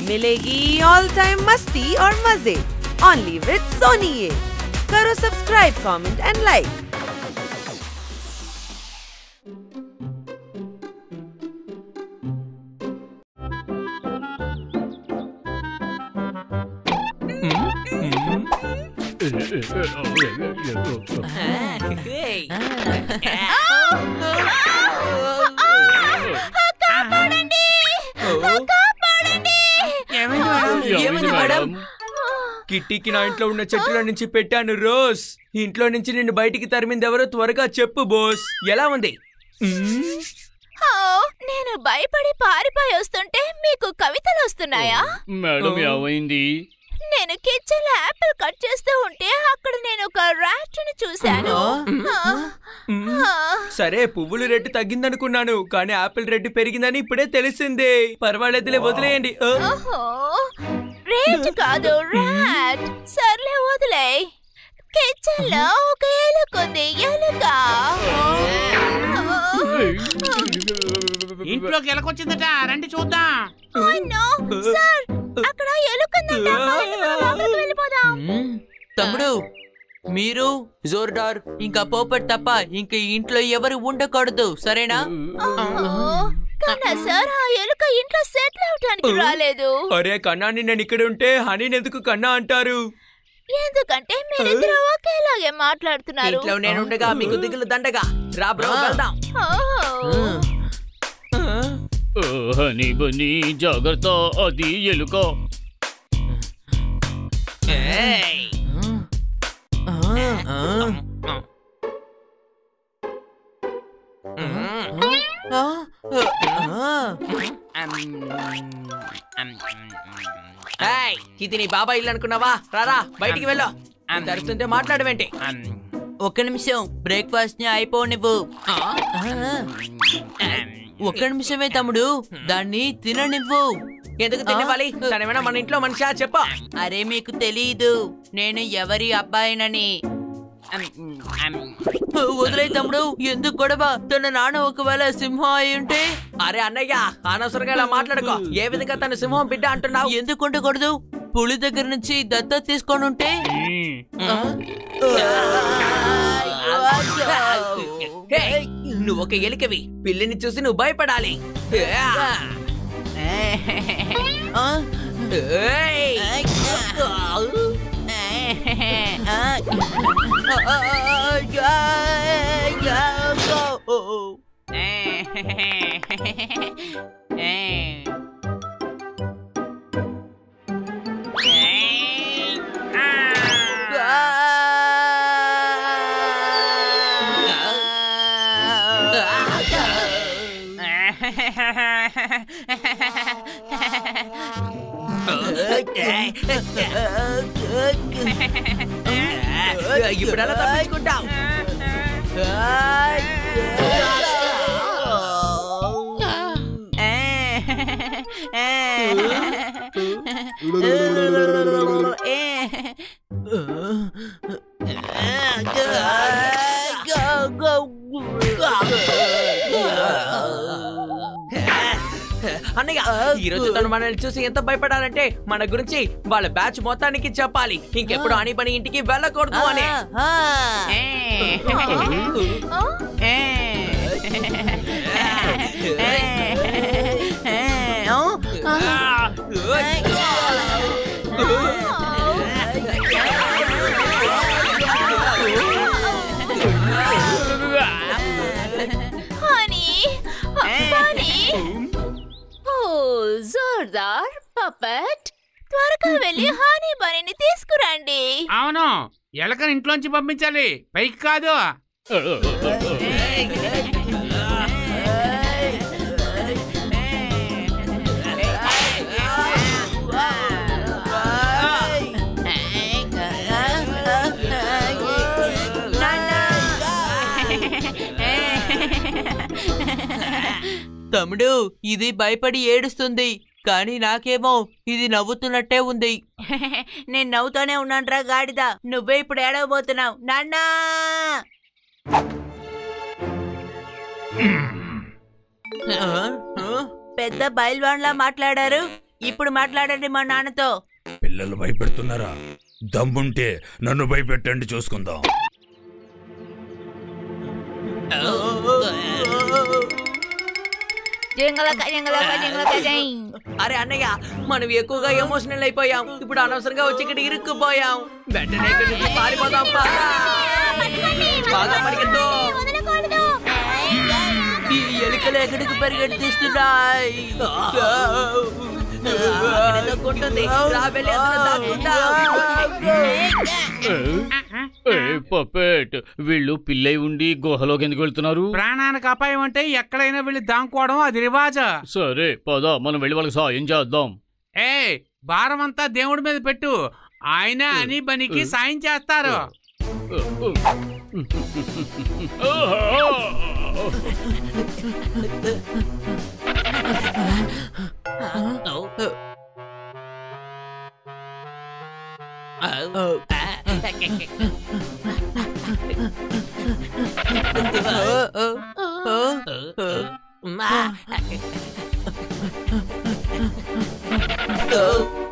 मिलेगी all time मस्ती और मजे ओनली विद सोनी ये। करो सब्सक्राइब, कमेंट एंड लाइक। కిట్టీకి నా ఇంట్లో ఉన్న చెట్టుల నుంచి పెట్టాను రోజ్. ఇంట్లో నుంచి నిన్ను బయటికి తరిమింది ఎవరో త్వరగా చెప్పు బోస్. ఎలా ఉంది? నేను భయపడి పారిపోయి వస్తుంటే మీకు కవితలు వస్తున్నాయా? మేడం ఏమైంది? నేను కిచెన్ లో యాపిల్ కట్ చేస్తూ ఉంటే అక్కడ నేను ఒక ర్యాట్ ని చూశాను. సరే, పువ్వులు రేటు తగ్గిందనుకున్నాను, కానీ ఆపిల్ రేటు పెరిగిందని ఇప్పుడే తెలిసిందే. పర్వాలేదులే, వదిలేయండి. రేట్ కాదు, ర్యాట్. సర్లే వదిలే. కిచెన్ లో ఒక ఎలుక ఉంది. ఎలుక ఇంట్లోకి ఎలకొచ్చిందట, రండి చూద్దాం. సార్, అక్కడ ఎలుకందంట. వెళ్ళిపోదాం. తమ్ముడు, మీరు జోర్డార్ ఇంకా పోపట్ తప్ప ఇంక ఇంట్లో ఎవరు ఉండకూడదు, సరేనా? కన్నా సార్, ఆ ఎలుక ఇంట్లో సెటిల్ అవటానికి రాలేదు. అరే కన్నాని, నేను ఇక్కడ ఉంటే హనీని ఎందుకు కన్నా అంటారు? ఎందుకంటే మీరిద్దరు ఒకేలాగే మాట్లాడుతున్నారు. ఇంట్లో నేను ఉండగా మీకు దిగులు దండగా. రా బ్రో, వెళ్దాం. హనీ బన్నీ జాగ్రత్త, అది ఎలుక. ఇది నీ బాబా ఇల్లు అనుకున్నావా? రారా, బయటికి వెళ్ళు. తరుస్తుంటే మాట్లాడవేంటి? ఒక్క నిమిషం, బ్రేక్ఫాస్ట్ ని అయిపోనివ్వు. ఒక్క నిమిషమే తమ్ముడు, దాన్ని తిననివ్వు. ఎందుకు తినవాలి? తనేమైనా మన ఇంట్లో మనిషా? చెప్ప. అరే మీకు తెలీదు, నేను ఎవరి అబ్బాయినని. వదిలే తమ్ముడు, ఎందుకు గొడవ? తన నాన్న ఒకవేళ సింహం అయి ఉంటే? అరే అన్నయ్య, అనవసరంగా ఇలా మాట్లాడుకో. ఏ విధంగా తన సింహం బిడ్డ అంటున్నావు? ఎందుకు ఉండకూడదు? పులి దగ్గర నుంచి దత్తత తీసుకొని ఉంటే? నువ్వు ఒక ఎలికవి, పిల్లిని చూసి నువ్వు భయపడాలి. ఇప్పుడు ఎలా తప్పించుకుంటాం? అన్నయ్య, ఈ రోజు తను మనల్ని చూసి ఎంత భయపడాలంటే మన గురించి వాళ్ళ బ్యాచ్ మొత్తానికి చెప్పాలి. ఇంకెప్పుడు అని పని ఇంటికి వెళ్ళకూడదు అని. జోర్దార్, పపెట్, త్వరగా వెళ్ళి హనీ బనీని తీసుకురండి. అవును, ఎలకని ఇంట్లోంచి పంపించాలి, పైకి కాదు. తమ్ముడు, ఇది భయపడి ఏడుస్తుంది, కానీ నాకేమో ఇది నవ్వుతున్నట్టే ఉంది. నేను నవ్వుతూనే ఉన్నానురా గాడిద. నువ్వే ఇప్పుడు ఏడవబోతున్నావు. నాన్నా, పెద్ద బయల్వాన్లా మాట్లాడారు. ఇప్పుడు మాట్లాడండి మా నాన్నతో. పిల్లలు భయపెడుతున్నారా? దమ్ముంటే నన్ను భయపెట్టండి, చూసుకుందాం. అరే అన్నయ్య, మనం ఎక్కువగా ఎమోషనల్ అయిపోయాం. ఇప్పుడు అనవసరంగా వచ్చి ఇక్కడ ఇరుక్కుపోయాం. వెంటనే ఇక్కడి నుంచి పారిపోదాం. బాగా పరిగెత్తు. ఈ ఎలుకలు ఎక్కడికి పరిగెత్తిస్తున్నాయి? పపెట్, వీళ్ళు పిల్లై ఉండి గుహలోకి ఎందుకు వెళ్తున్నారు? ప్రాణానికి అపాయం అంటే ఎక్కడైనా వెళ్ళి దాంకోవడం అది రివాజా. సరే పద, మనం వెళ్ళి వాళ్ళకి సాయం చేద్దాం. భారం అంతా దేవుడి మీద పెట్టు, ఆయన అని బనికి సాయం చేస్తారు.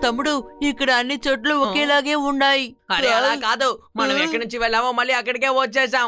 తమ్ముడు, ఇక్కడ అన్ని చోట్ల ఒకేలాగే ఉన్నాయి. అరే అలా కాదు, మనం ఎక్కడి నుంచి వెళ్ళామో మళ్ళీ అక్కడికే వచ్చేసాం.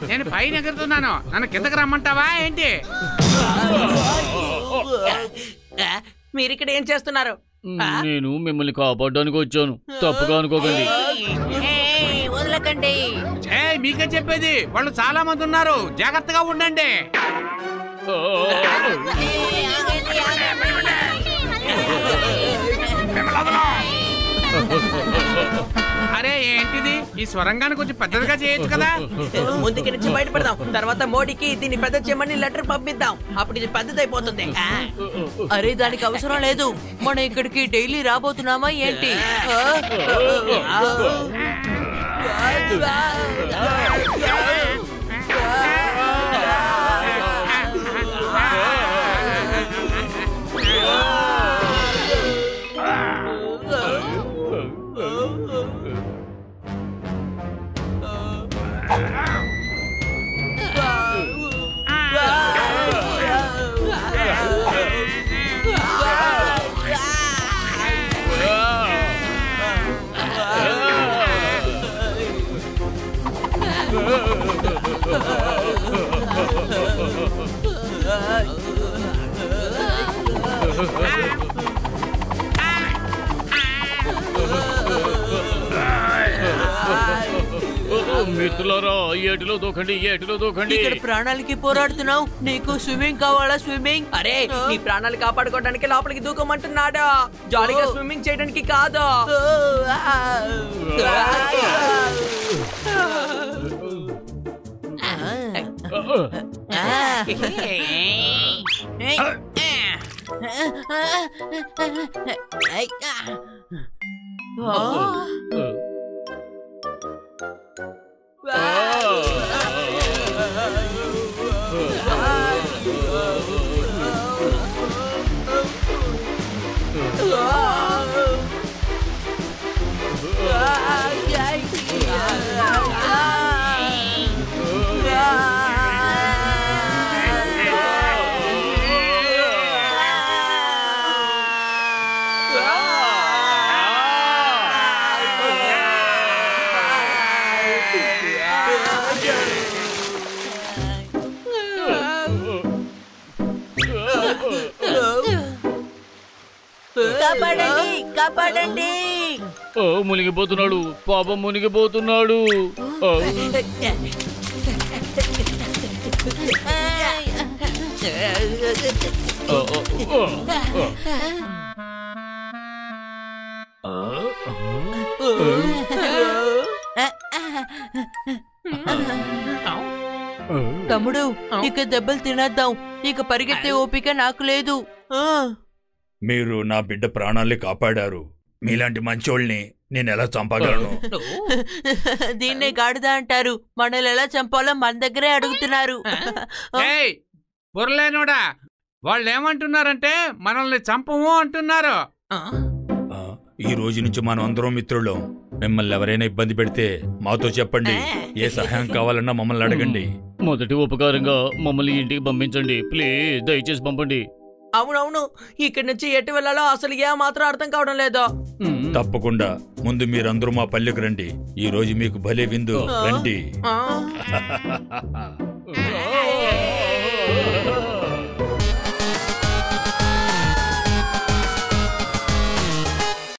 నేను పైన ఎగురుతున్నాను, నన్ను కిందకి రమ్మంటావా ఏంటి? మీరు ఇక్కడ ఏం చేస్తున్నారు? నేను మిమ్మల్ని కాపాడడానికి వచ్చాను, తప్పుగా అనుకోకండి. వదలకండి. మీకే చెప్పేది, వాళ్ళు చాలా మంది ఉన్నారు, జాగ్రత్తగా ఉండండి. అరే ఏంటిది, ఈ స్వరంగాన్ని కొంచెం పెద్దదిగా చేయొచ్చు కదా. ముందుకి నుంచి బయటపడదాం, తర్వాత మోడీకి దీన్ని పెద్ద చేయమని లెటర్ పంపిద్దాం, అప్పుడు ఇది పెద్దదైపోతుంది. అరే దానికి అవసరం లేదు, మనం ఇక్కడికి డైలీ రాబోతున్నామా ఏంటి? మిత్రులారా, ఏటిలో దూకండి, ఏటిలో దూకండి. ఇక్కడ ప్రాణాలకి పోరాడుతున్నావు, నీకు స్విమ్మింగ్ కావాలా? స్విమ్మింగ్? అరే నీ ప్రాణాలు కాపాడుకోవడానికి లోపలికి దూకమంటున్నాడు, జాలీగా స్విమ్మింగ్ చేయడానికి కాదు. కాపాడండి, కాపాడండి. మునిగిపోతున్నాడు, పాపం మునిగిపోతున్నాడు. తమ్ముడు, ఇక దెబ్బలు తినేద్దాం, ఇక పరిగెత్తే ఓపిక నాకు లేదు. మీరు నా బిడ్డ ప్రాణాల్ని కాపాడారు, మీలాంటి మంచోళ్ళని నేను ఎలా చంపగలను? దీన్నే గాడిద అంటారు, మనల్ని ఎలా చంపాలో మన దగ్గరే అడుగుతున్నారు. బుర్రలేనోడా, వాళ్ళు ఏమంటున్నారంటే మనల్ని చంపము అంటున్నారు. ఈ రోజు నుంచి మనం అందరం మిత్రులం. మిమ్మల్ని ఎవరైనా ఇబ్బంది పెడితే మాతో చెప్పండి. ఏ సహాయం కావాలన్నా మమ్మల్ని అడగండి. మొదటి ఉపకారంగా మమ్మల్ని ఇంటికి పంపించండి ప్లీజ్, దయచేసి పంపండి. అవునవును, ఇక్కడి నుంచి ఎటు వెళ్ళాలో అసలు ఏ మాత్రం అర్థం కావడం లేదు. తప్పకుండా. ముందు మీరందరూ మా పల్లెకు రండి. ఈ రోజు మీకు భలే విందు. రండి. ఆ.